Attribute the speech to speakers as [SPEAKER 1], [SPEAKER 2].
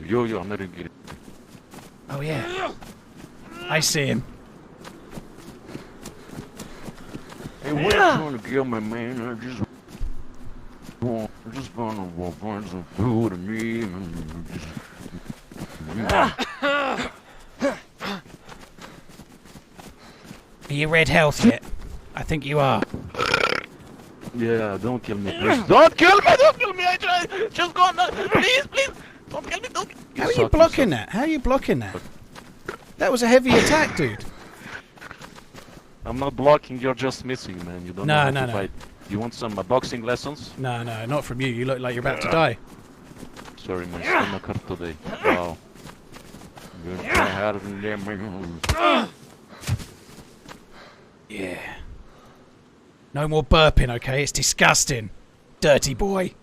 [SPEAKER 1] Yo, I'm not gonna get it.
[SPEAKER 2] Oh yeah. I see him.
[SPEAKER 1] Hey, what you trying to get me, man? I just want to find some food to me.
[SPEAKER 2] Are you red health yet? I think you are.
[SPEAKER 1] Yeah, don't kill me, please. Don't kill me! Don't kill me! I try. Just go on. Please, please. Don't kill me. Don't kill me.
[SPEAKER 2] How are you blocking that? How are you blocking that? That was a heavy attack, dude.
[SPEAKER 1] I'm not blocking. You're just missing, man. You don't know how to fight. You want some boxing lessons?
[SPEAKER 2] No, not from you. You look like you're about to die.
[SPEAKER 1] Sorry, my stomach hurt today. Wow.
[SPEAKER 2] Yeah. No more burping, okay? It's disgusting. Dirty boy.